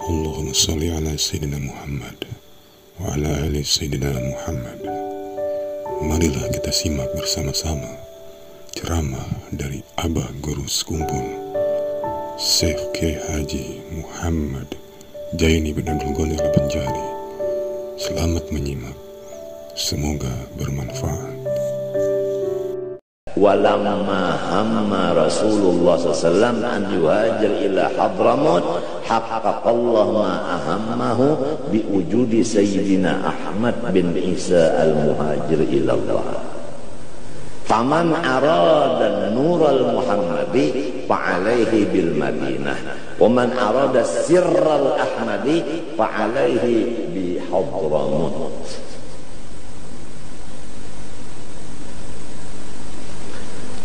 Allahumma salli ala Sayyidina Muhammad wa ala ali Sayyidina Muhammad. Marilah kita simak bersama-sama ceramah dari Abah Guru Sekumpul Syekh Kiai Haji Muhammad Jaini bin Abdul Ghani Al-Banjari. Selamat menyimak, semoga bermanfaat. Walamma hamma Rasulullah SAW an yuhajir ila Hadramut haqqaqallah ma ahammahu bi wujudi Sayyidina Ahmad bin Isa al-Muhajir ila Allah. Faman arada nural Muhammadi fa'alaihi bil Madinah wa man arada sirral Ahmadi fa'alaihi bi Hadramut.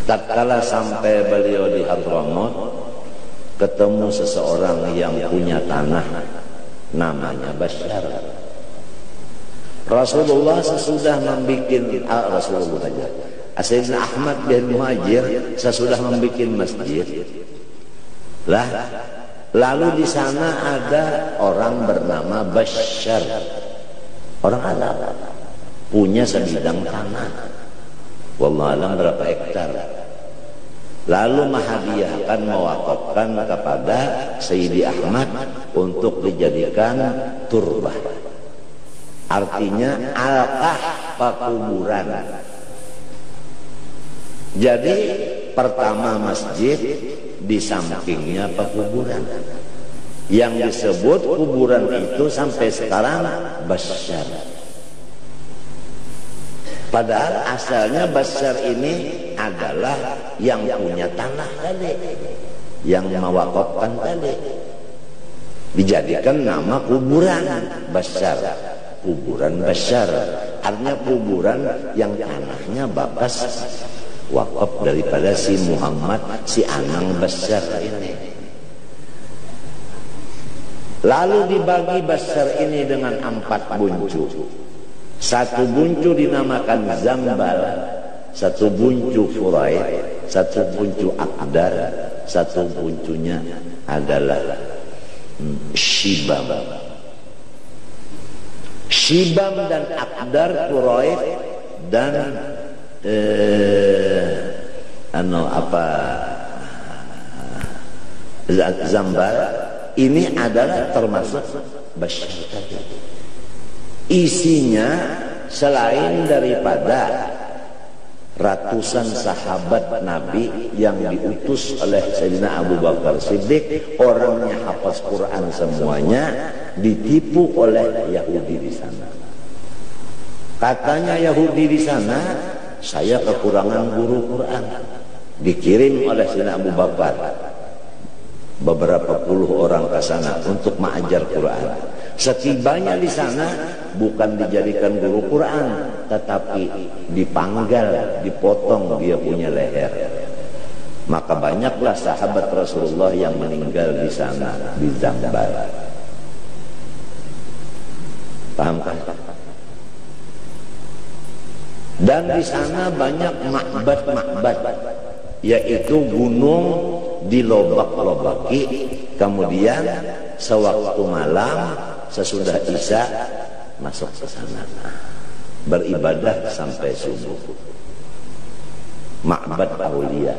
Tatkala sampai beliau di Hadramut, ketemu seseorang yang punya tanah, namanya Bashar. Rasulullah sesudah membuat Rasulullah saja, Sayyidina Ahmad bin Muhajir sesudah membuat masjid. Lalu di sana ada orang bernama Bashar, orang Arab, punya sebidang tanah. Wallahu alam berapa hektar. Lalu menghadiahkan, mewakafkan kepada Sayyidi Ahmad untuk dijadikan turbah. Artinya al-kahfa, kuburan. Jadi pertama masjid, di sampingnya pekuburan. Yang disebut kuburan itu sampai sekarang Bashar. Padahal asalnya Bashar ini adalah yang punya tanah tadi, yang mewakafkan tadi, dijadikan nama kuburan Bashar. Kuburan Bashar artinya kuburan yang tanahnya bakas wakaf daripada si Muhammad, si Anang Bashar ini. Lalu dibagi Bashar ini dengan 4 buncu. Satu buncu dinamakan Zambal, satu buncu Furaid, satu buncu Akdar, satu buncunya adalah Shibam. Shibam dan Akdar, Furaid dan Zambal ini adalah termasuk Bashar tadi. Isinya selain daripada ratusan sahabat Nabi yang diutus oleh Sayyidina Abu Bakar Siddiq, orangnya hafaz Quran semuanya, ditipu oleh Yahudi di sana. Katanya Yahudi di sana, saya kekurangan guru Quran. Dikirim oleh Sayyidina Abu Bakar beberapa puluh orang ke sana untuk mengajar Quran. Setibanya di sana bukan dijadikan guru Quran, tetapi dipanggal, dipotong dia punya leher. Maka banyaklah sahabat Rasulullah yang meninggal di sana, di Zambal. Paham kan? Dan di sana banyak makbad-makbad, yaitu gunung dilobak-lobaki, kemudian sewaktu malam sesudah Isya masuk ke sana beribadah sampai subuh. Ma'bad Aulia.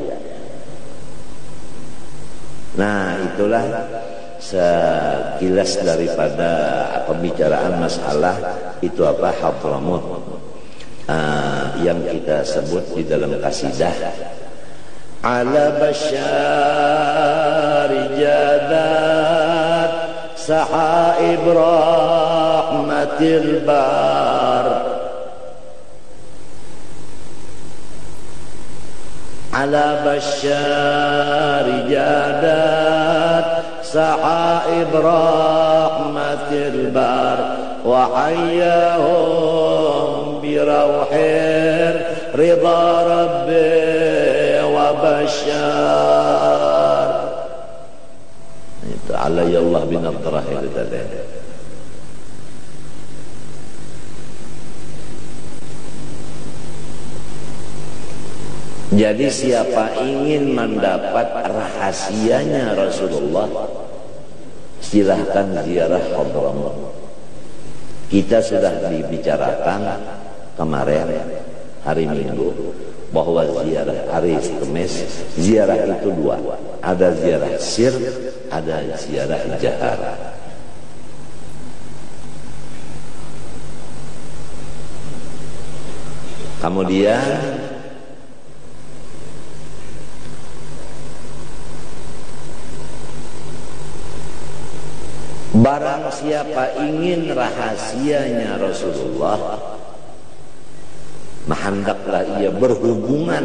Nah, itulah sekilas daripada pembicaraan masalah itu apa Hadramut yang kita sebut di dalam kasidah ala Bashar jadat sahaib rahmatil bar ala Bashar jadat sahaib rahmatil bar wa hayyahum birawhir ridha rabbi wa Bashar. Itu alayallah bin Abdurrahim tadi. Jadi siapa ingin mendapat rahasianya Rasulullah silahkan ziarah Hadramaut. Kita sudah dibicarakan kemarin hari Minggu bahwa ziarah hari Kamis, ziarah itu dua, ada ziarah sir, ada ziarah jahar. Kemudian barang siapa ingin rahasianya Rasulullah, hendaklah ia berhubungan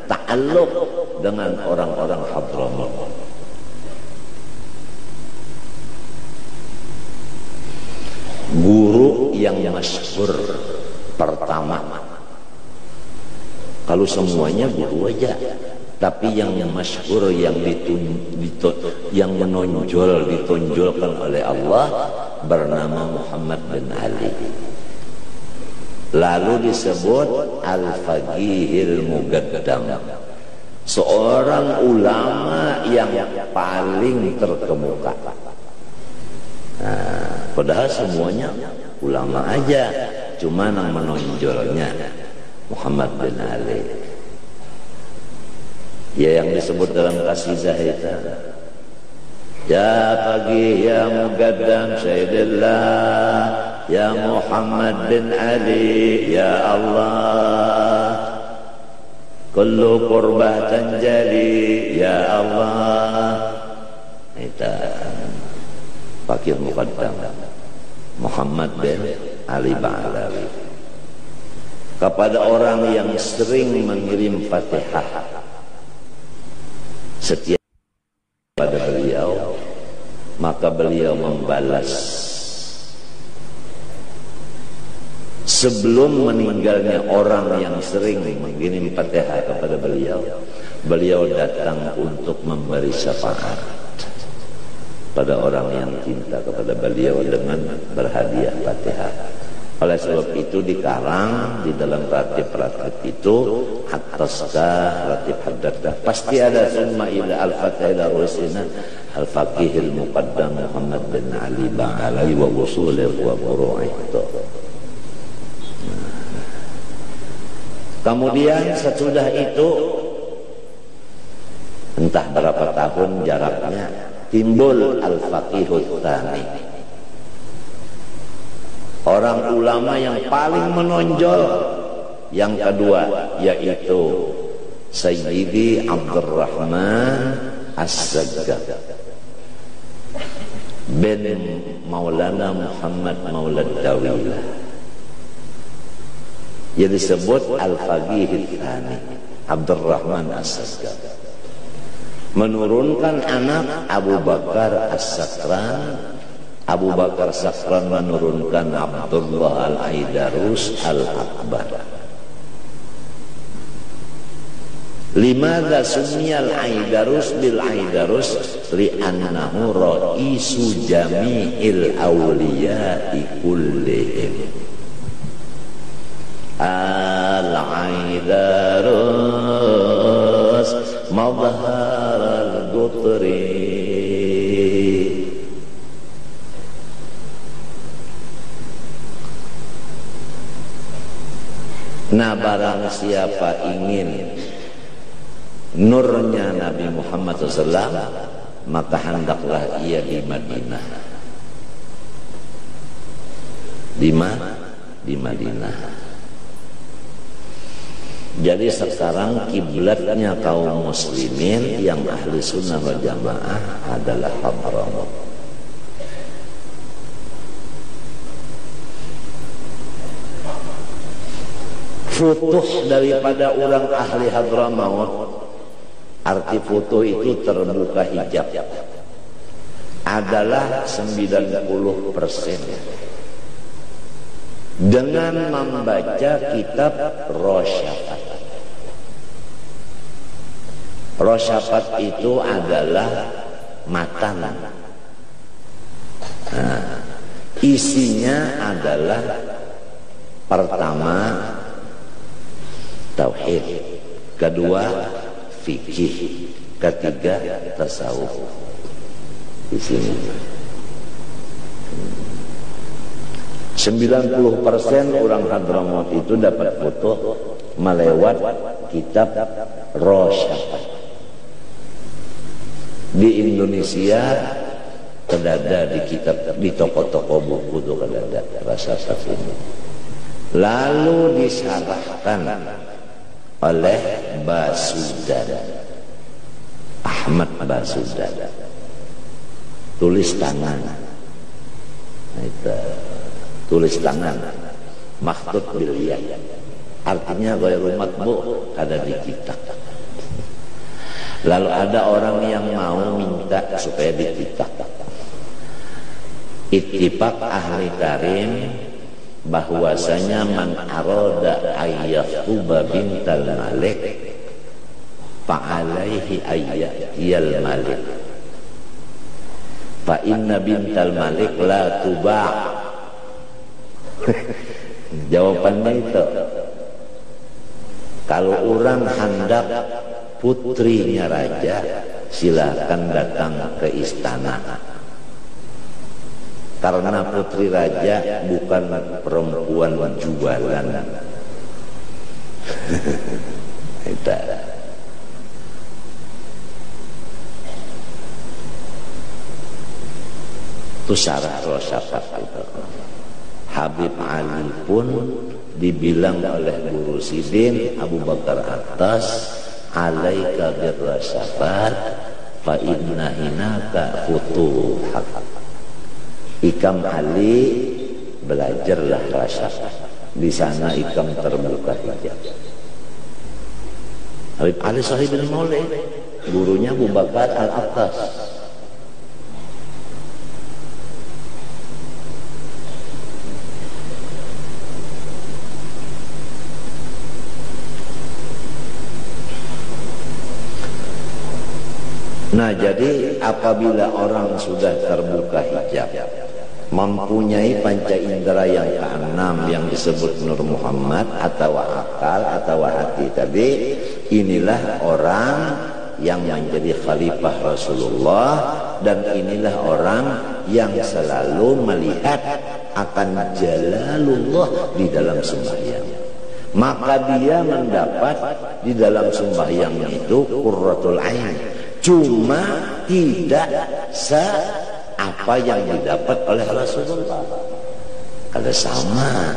ta'alluq dengan orang-orang Hadramaut. Guru yang masyhur pertama, kalau semuanya guru aja, tapi yang masyhur, yang menonjol, ditonjolkan oleh Allah, bernama Muhammad bin Ali. Lalu disebut Al-Faqihil Muqaddam, seorang ulama yang paling terkemuka. Nah, padahal semuanya ulama aja, cuma yang menonjolnya Muhammad bin Ali. Ya, yang disebut dalam qasidah itu, ya Faqih ya Muqaddam Sayyidillah ya Muhammad bin Ali ya Allah, kullu qurbah tanjali ya Allah. Itu Faqih Muqaddam Muhammad bin Ali Ba'alawi. Kepada orang yang sering mengirim Fatihah setiap pada beliau, maka beliau membalas. Sebelum meninggalnya orang yang sering mengirim Fatihah kepada beliau, beliau datang untuk memberi syafaat pada orang yang cinta kepada beliau dengan berhadiah Fatihah. Oleh sebab itu dikarang di dalam ratib-ratib itu, ataskah ratib haddatkah, pasti ada summa ila al-fatihah ila rusina al-faqihil muqaddam Muhammad bin Ali Ba'alawi wa usulih wa furu'ih. Kemudian sesudah itu, entah berapa tahun jaraknya, timbul al-faqihut tsani, orang ulama yang paling menonjol yang kedua, yaitu Sayyidi Abdurrahman As-Saggah bin Maulana Muhammad Maulad Dawilah, yang disebut Al-Faqih Tsani Abdurrahman As-Saggah. Menurunkan anak Abu Bakar As-Sakran. Abu Bakar Sakran menurunkan Abdullah Al-Aidarus Al-Akbar. Limadha sumiyal Aidarus bil Aidarus li'annahu ra'isu jami'il awliya'i kullihim. Al-Aidarus madhar al-Qutri. Nah, barang siapa ingin nurnya Nabi Muhammad SAW, maka hendaklah ia di Madinah. Di Madinah. Jadi sekarang kiblatnya kaum muslimin yang ahli sunnah wal jamaah adalah Hadramaut. Futuh daripada orang ahli Hadramaut, arti futuh itu terbuka hijab, adalah 90% dengan membaca kitab Rosyafat. Rosyafat itu adalah matan. Nah, isinya adalah pertama tauhid, kedua fikih, ketiga tasawuf. Di sini 90% orang Hadramaut itu dapat foto melewat kitab Rosyafat. Di Indonesia kedada di kitab, di toko-toko buku itu kedada Rosyafat ini. Lalu disarahkan oleh Basudan, Ahmad Basudan, tulis tangan. Itu tulis tangan, makhtut bil yad, artinya ghairu matbu, ada di kitab. Lalu ada orang yang mau minta supaya dikitab. Ittifaq ahli karim bahwasanya man arada ayyaktuba bintal malik fa'alaihi ayyatiyal malik fa inna bintal malik la tuba'. Jawabannya itu, kalau orang hendak putrinya raja, silakan datang ke istana, karena putri raja bukan perempuan jualan. Itu syarah Rosyafat itu. Habib Ali pun dibilang oleh Guru Sidin Abu Bakar Atas, alaika birrasyafat fa inna hinaka futuhat. Ikam Ali, belajarlah rasyafat, di sana ikam terbuka hijab. Habib Ali Sahibul Maulid, gurunya Abu Bakar Al-Atas. Nah, jadi apabila orang sudah terbuka hijab, mempunyai panca indera yang keenam yang disebut Nur Muhammad atau akal atau hati tadi, inilah orang yang menjadi khalifah Rasulullah, dan inilah orang yang selalu melihat akan jalalullah di dalam sembahyang. Maka dia mendapat di dalam sembahyang itu qurratul ain. Cuma tidak apa yang didapat oleh Rasulullah. Kalau sama,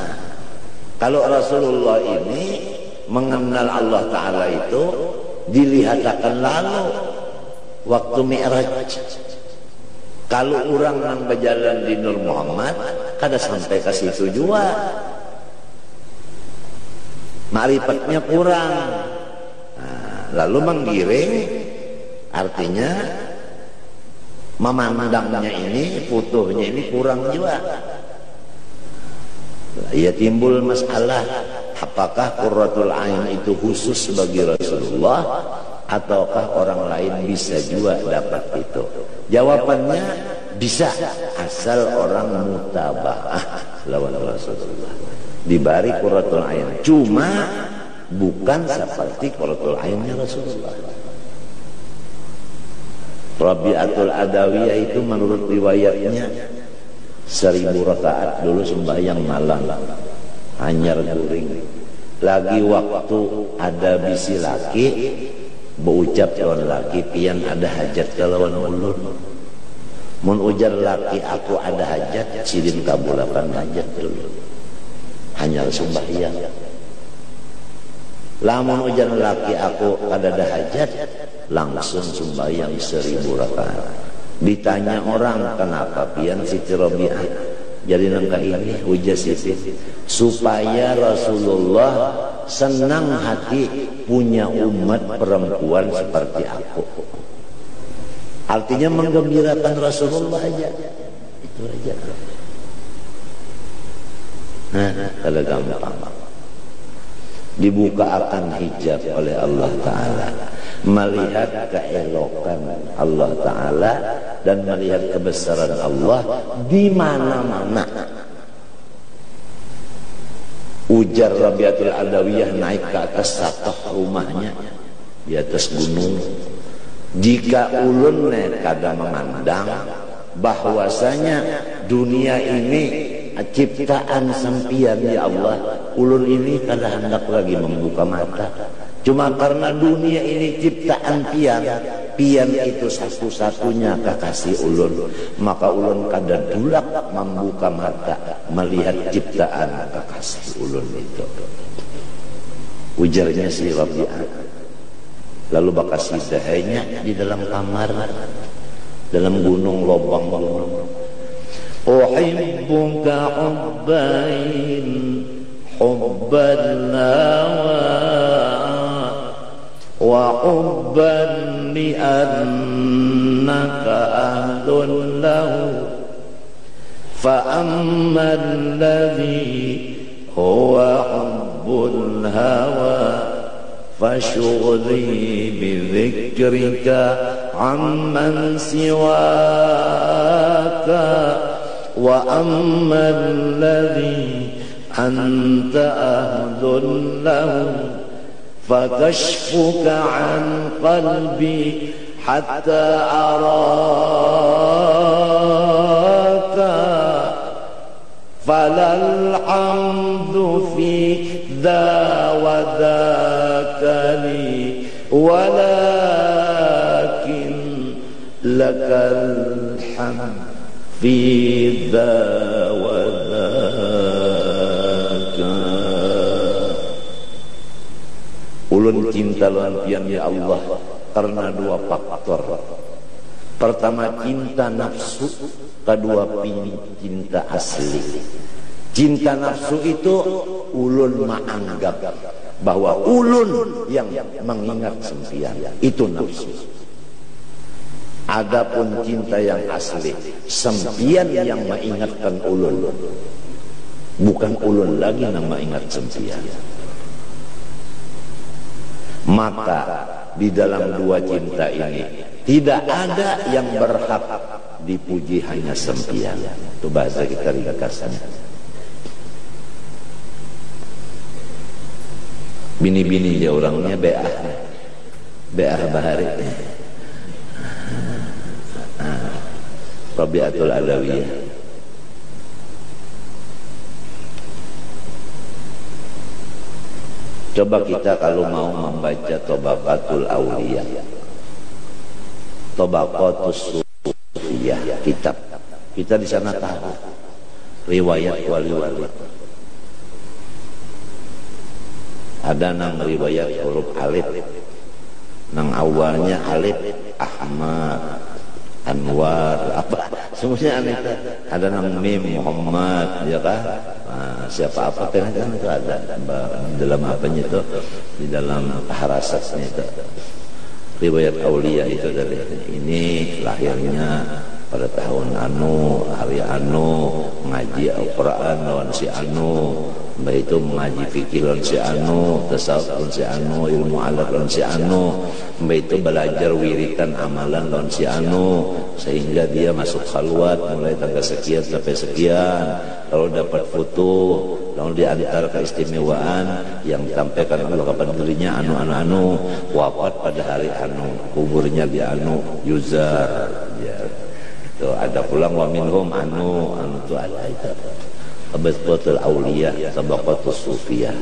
kalau Rasulullah ini mengenal Allah Ta'ala itu dilihat akan lalu waktu Mi'raj. Kalau orang yang berjalan di Nur Muhammad kada sampai ke situ juga, ma'rifatnya kurang. Nah, lalu menggiring, artinya memandangnya ini, fotonya ini kurang juga. Ya timbul masalah, apakah qurratul ain itu khusus bagi Rasulullah ataukah orang lain bisa juga dapat itu? Jawabannya bisa, asal orang mutaba'ah lawan Rasulullah, dibari qurratul ain, cuma bukan seperti qurratul ainnya Rasulullah. Rabi'atul Adawiyah itu menurut riwayatnya 1000 rakaat dulu sembahyang malam, anyar guring. Lagi waktu ada bisi laki berucap lawan laki, pian ada hajat ke lawan ulun. Mun ujar laki aku ada hajat, sidin kabulakan hajat dulu, hanya sembahyang. Lamun ujar laki aku ada hajat, langsung sembahyang 1000 rakaat. Ditanya orang, kenapa pian Siti Rabi'ah jadi nangka ini? Ujar Siti, supaya Rasulullah senang hati punya umat perempuan seperti aku. Artinya menggembirakan Rasulullah aja, itu aja. Nah, kalau gampang dibuka akan hijab oleh Allah Ta'ala, melihat keelokan Allah Ta'ala dan melihat kebesaran Allah di mana-mana. Ujar Rabi'atul Adawiyah naik ke atas satah rumahnya di atas gunung. Jika ulun kada memandang bahwasanya dunia ini ciptaan sampian ya Allah. Ulun ini kada hendak lagi membuka mata. Cuma karena dunia ini ciptaan pian, pian itu satu-satunya kekasih ulun, maka ulun kada dulak membuka mata melihat ciptaan kekasih ulun itu. Ujarnya si Rabi'ah. Lalu bakasi dahanya di dalam kamar, dalam gunung, lobang gunung. Uhibbuka hubbain hubban lawa wa hubban li'annaka ahlun lahu fa amma alladhi huwa hubbul hawa فشغلي بذكرك عمن سواك وأما الذي أنت أهل له فكشفك عن قلبي حتى أراك فلا الحمد في ذا وذاك لي ولكن لك الحمد في ذا وذاك. Ulun cinta lawan pian ya Allah karena dua faktor. Pertama cinta nafsu, kedua cinta asli. Cinta nafsu itu ulun menganggap bahwa ulun yang mengingat sempian, itu nafsu. Adapun cinta yang asli, sempian yang mengingatkan ulun, bukan ulun lagi yang mengingat sempian. Maka di dalam dua cinta ini tidak ada yang berhak dipuji, hanya sempian. Itu bahasa kita ringkasnya. Bini-bini ya orangnya beah bahari. Rabi'atul Adawiyah. Coba kita kalau mau membaca Tabaqatul Auliya, Tabaqatus Sufiyah, kitab kita di sana tahu riwayat wali-wali. Ada nang riwayat huruf alif, nang awalnya alif Ahmad, Anwar, apa semuanya aneh. Ada nang mim Muhammad, ya kan? Nah, siapa apa kan itu ada di dalam apanya itu, di dalam harasatnya itu. Riwayat aulia itu dari ini lahirnya pada tahun anu, hari anu, ngaji Al-Quran lawan si anu, mbak itu mengaji fikih lawan si anu, tasawuf lawan si anu, ilmu alat lawan si anu, mbak itu belajar wiritan amalan lawan si anu, sehingga dia masuk khalwat mulai tanggal sekian sampai sekian. Kalau dapat foto, lalu diantar keistimewaan yang tampilkan Allah kepada dirinya anu, wafat pada hari anu, kuburnya di anu, yuzar, ya. Itu ada pulang wa minhum anu itu ada itu. Tabaqatul Auliya, Tabaqatus Sufiyah,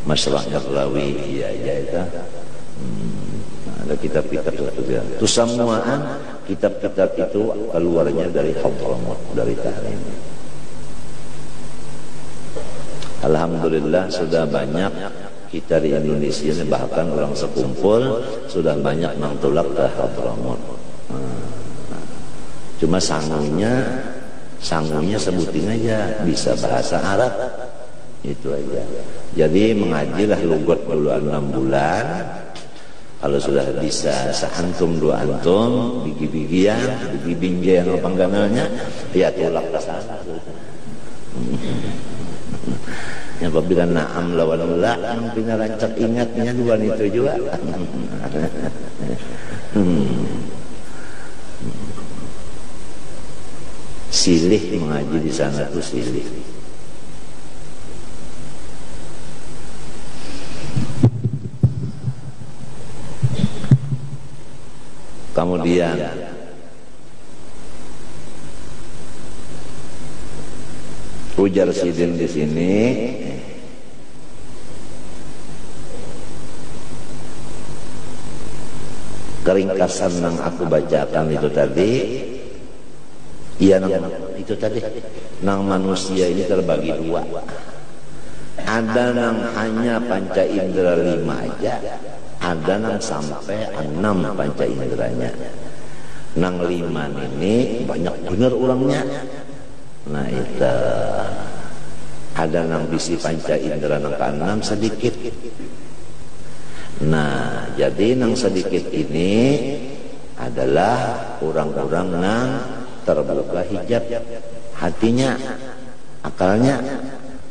Masyarakat Rawi, ya itu. Ada kitab-kitab itu semuaan kitab-kitab itu keluarnya dari Hadramut, dari Tahrim. Alhamdulillah sudah banyak kita di Indonesia ini, bahkan orang sekumpul sudah banyak nangtulak ke Hadramut. Cuma sangunya sebutin aja bisa bahasa Arab, itu aja. Jadi mengajilah lugat dulu 6 bulan. Kalau sudah bisa seantum dua antum, bigi-bigian, bigi-binggian apa ganalnya, ya tulak ke sana. Ya apabila na'am lawan la, yang punya rancak ingatnya dua itu juga. Silih mengaji di sana tuh silih. Kemudian Ujar Sidin di sini, keringkasan yang aku bacakan itu tadi, iya itu tadi, nang manusia ini terbagi dua. Ada nang hanya panca indera 5 aja, ada nang sampai 6 panca inderanya. Nang 5 ini banyak bener orangnya. Nah itu ada nang bisi panca indera nang ke-6 sedikit. Nah jadi nang sedikit ini adalah orang-orang nang terbuka hijab hatinya, akalnya,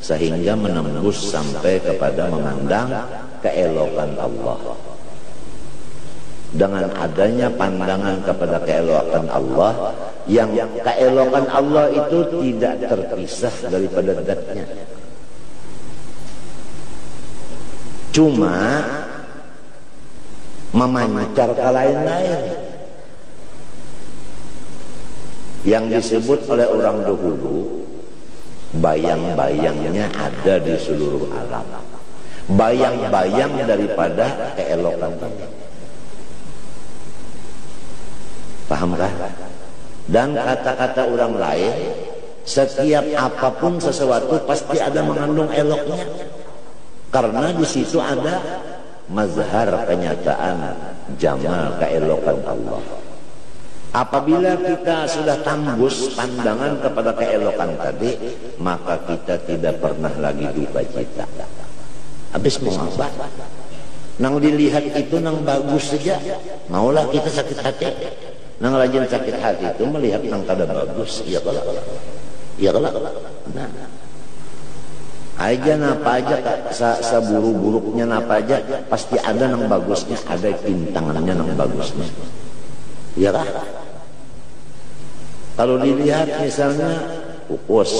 sehingga menembus sampai kepada memandang keelokan Allah. Dengan adanya pandangan kepada keelokan Allah, yang keelokan Allah itu tidak terpisah daripada zatnya, cuma memancar ke lain-lain. Yang disebut oleh orang dahulu, bayang-bayangnya ada di seluruh alam, bayang-bayang daripada keelokan Allah. Pahamkah? Dan kata-kata orang lain, setiap apapun sesuatu pasti ada mengandung eloknya, karena di situ ada mazhar kenyataan jamal keelokan Allah. Apabila kita sudah tembus pandangan kepada keelokan tadi, maka kita tidak pernah lagi duka cita. Habis mau apa? Nang dilihat itu nang bagus saja, maulah kita sakit hati. Nang rajin sakit hati itu melihat nang kada bagus, iya kalau, iya kalau. Nah, aja napa aja saburu-buruknya napa aja, pasti ada nang bagusnya, ada pintangannya nang bagusnya. Iya kah? Kalau dilihat misalnya kukus,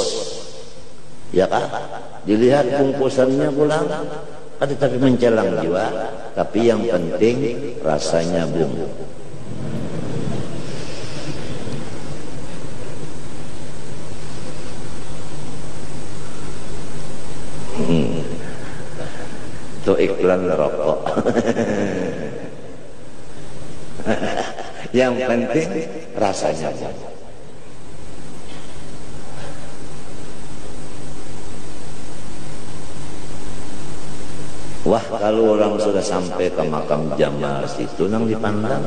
ya kah? Dilihat bungkusannya pulang, tapi mencelang jiwa. Tapi yang penting rasanya bumbu. Itu iklan rokok. Yang penting rasanya. Wah, kalau orang sudah sampai ke makam Jamal situ nang dipandang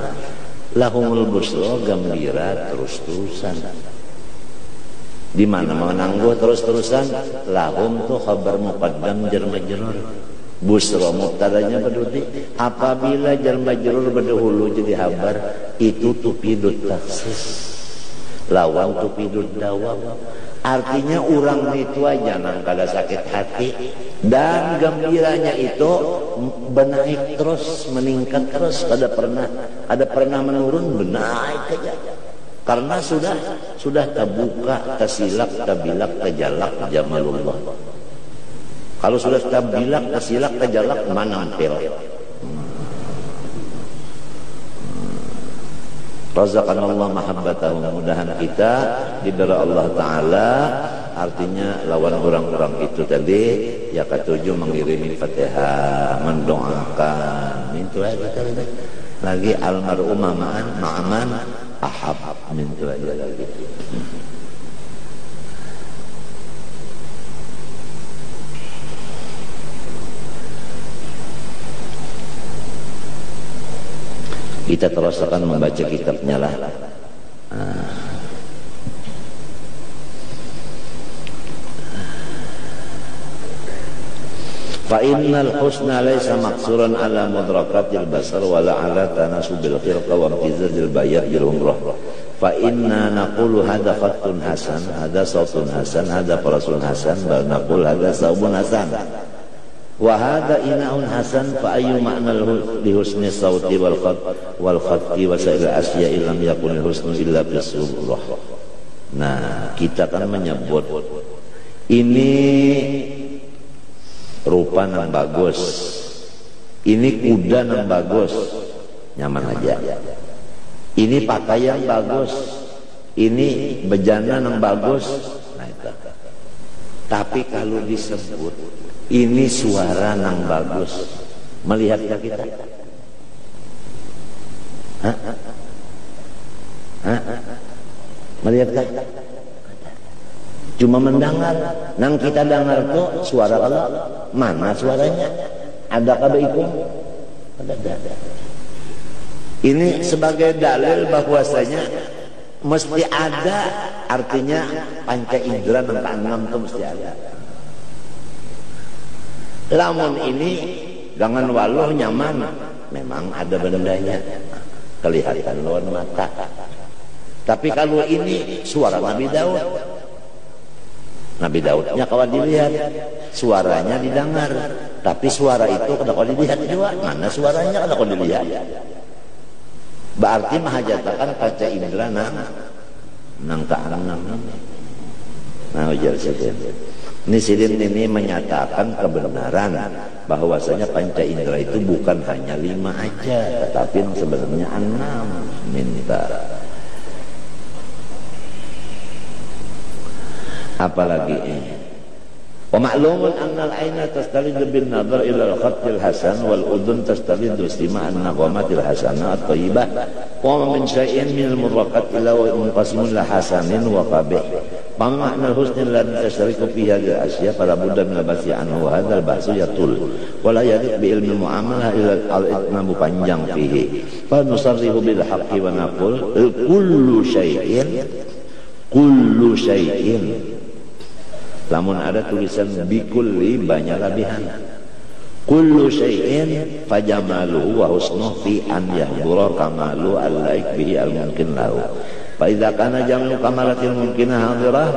lahumul busra, gembira terus-terusan. Di mana menangguh terus-terusan, lahum tuh khabar muqaddam jar majrur. Busra mubtadanya berdudi. Apabila jar majrur berdahulu jadi habar, itu tufidut takhsis, lawan tufidut dawam. Artinya orang itu aja nang kada sakit hati, dan gembiranya itu menaik terus, meningkat terus, ada pernah menurun, menaik aja. Karena sudah terbuka, tersilak, terbilak, terjalak jamalullah. Kalau sudah terbilak, tersilak, terjalak, manampil. Razaqanallah mahabbatahu, mudahan kita diberi Allah Ta'ala. Artinya lawan orang-orang itu tadi, ya ketujuh mengirimi Fatihah, mendoakan, itu aja tadi. Lagi almarhum ma'aman ahab, itu aja lagi. Kita terus akan membaca kitabnya lah. Fa innal husna laysa maqsuran ala mudrakatil basar wala ala tanasubil khilqa wa imtizazil bayat bil umrah. Fa inna naqulu hadha khattun hasan, hadha sawtun hasan, hadha farasun hasan, bal naqul hadha sawbun hasan. Wa hadha ina'un hasan, fa ayyu ma'na li husni sawti wal khatti wa sa'il asya'i lam yakun husnu illa bisurah. Nah, kita kan menyebut ini rupa yang bagus, ini kuda yang bagus, nyaman aja. Ini pakaian bagus, ini bejana yang bagus. Nah itu. Tapi kalau disebut ini suara nang bagus, melihatkah kita? Hah? Melihatkah? Cuma mendengar. Nang kita dengar tuh suara Allah. Mana suaranya? Adakah baikum? Ada. Ini sebagai dalil bahwasanya mesti ada, artinya panca indera nang keenam itu mesti ada. Lamun ini dengan waluh nyaman, memang ada bendanya, kelihatan lawan mata. Tapi kalau ini suara Nabi Daud, Nabi Daudnya kawan dilihat, suaranya didengar, tapi suara itu kada kawan dilihat juga. Mana suaranya kada kawan dilihat? Berarti mahajatakan panca indera nang keenam. Nah, ujar Sidin. Ini Sidin ini menyatakan kebenaran bahwasanya panca indera itu bukan hanya 5 aja, tetapi sebenarnya 6. Minta. Apalagi ini. Wa ma'lumun anna al-'aina tastalidu bin nadhar ila al-khatt al-hasan wal udhun tastalidu istima' an-naghamat al-hasana at-thayyibah wa min shay'in min al-murraqat ila wa munqasimun la hasanin wa qabih. Fa ma'na al-husn alladhi tashtariku fi hadhihi al-ashya fala budda min al-bahthi anhu wa hadha al-bahth yatul wa la yadiq bi ilmi al-mu'amalah ila al-itnabu panjang fihi. Fa nusarrihu bil haqqi wa naqul kullu syai'in lamun ada tulisan bikulli banyak labihan. Kullu syai'in fajamaluhu wa husnuhu fi an yahdura kamalu al-laik bihi al-mumkin lahu. Fa idza kana jamu kamalatil mumkinah hadirah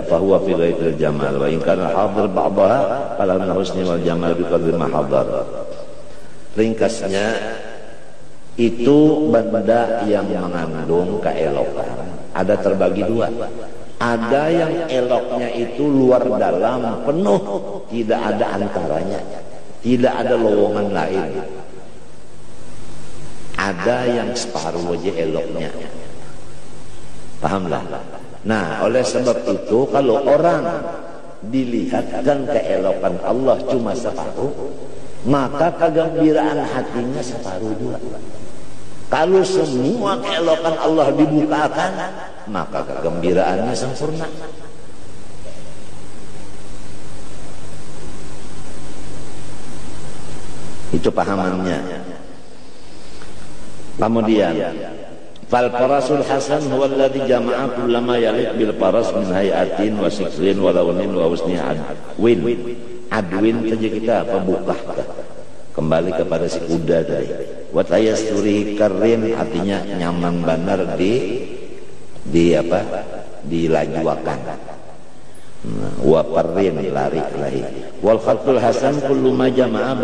fa huwa fi ghaitil jamal wa in kana hadir ba'daha fala min husni wal jamal bi qadri ma hadar. Ringkasnya itu benda yang mengandung keelokan ada terbagi 2. Ada yang eloknya itu luar dalam penuh, tidak ada antaranya, tidak ada lowongan lain. Ada yang separuh aja eloknya. Pahamlah? Nah, oleh sebab itu kalau orang dilihatkan keelokan Allah cuma separuh, maka kegembiraan hatinya separuh juga. Kalau semua keelokan Allah dibukakan, maka kegembiraannya sempurna. Itu pahamannya. Kemudian, fal parasul hasan huwa alladhi jama'a kullama yaliq bil paras min hayatin wa siklin wa lawnin wa husni adwin saja kita apa buka. Kembali kepada si kuda tadi. Wa tayasturi karim artinya nyaman benar di apa? Dilajuakan. Wa parin lari. Wal khatul hasan kullu ma jama'a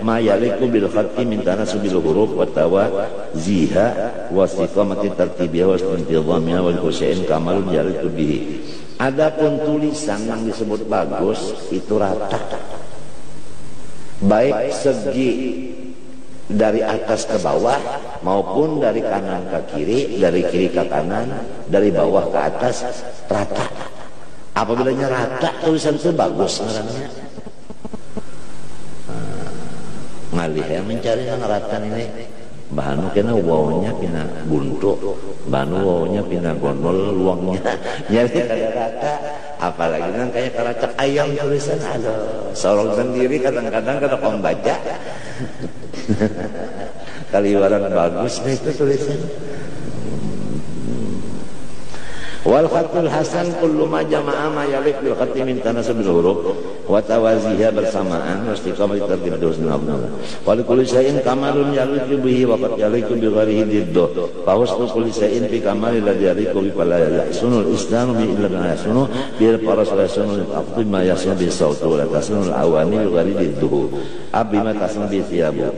ma yaliku bil khatti min tanasubil huruf wa tawaziha wa istiqamati tartibiyah wa intizamiha wal khusyain kamalun yaliku bihi. Adapun tulisan yang disebut bagus itu rata. Baik segi dari atas ke bawah maupun dari kanan ke kiri, dari kiri ke kanan, dari bawah ke atas rata. Apabila rata tulisan itu bagus ngarannya. Ngalih yang mencari yang rata ini. Bahanu kena wawanya pina buntu, bahanu wawanya pina gondol luangnya. Jadi kada rata. Apalagi kan kayak keracak ayam tulisan, aduh, sorong sendiri kadang-kadang kada kau baca. Kaliwaran bagus nih itu tulisan. Wal khatul hasan kullu ma jama'a ma yaliq bil khatti min tanasubil huruf wa tawaziha bersamaan wa istiqamati tartib husnul abnul. Wa li kulli shay'in kamalun yaliqu bihi wa qad yaliqu bi ghairihi diddu. Fa husnu kulli shay'in fi kamalil ladzi yaliqu bi fala yahsunul islamu bi illa ma yahsunu bil parasal yasunul aqdi ma yahsunu bi sawti wa tasunul awani bi ghairi diddu. Abima tasnu bi thiyabu.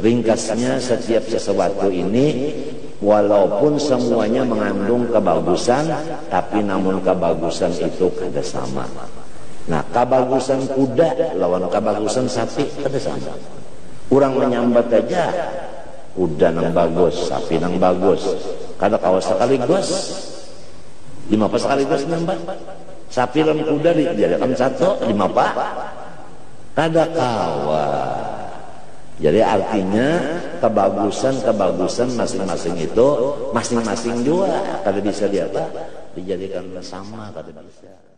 Ringkasnya setiap sesuatu ini walaupun semuanya mengandung kebagusan, tapi namun kebagusan itu kada sama. Nah, kebagusan kuda lawan kebagusan sapi kada sama. Orang menyambat aja, kuda nang bagus, sapi nang bagus. Kada kawas sekaligus. 5 pas sekaligus nyambat. Sapi lan kuda dijadikan satu, lima pak kada kawan. Jadi artinya kebagusan masing-masing itu masing-masing juga kada bisa dijadikan sama, kada bisa.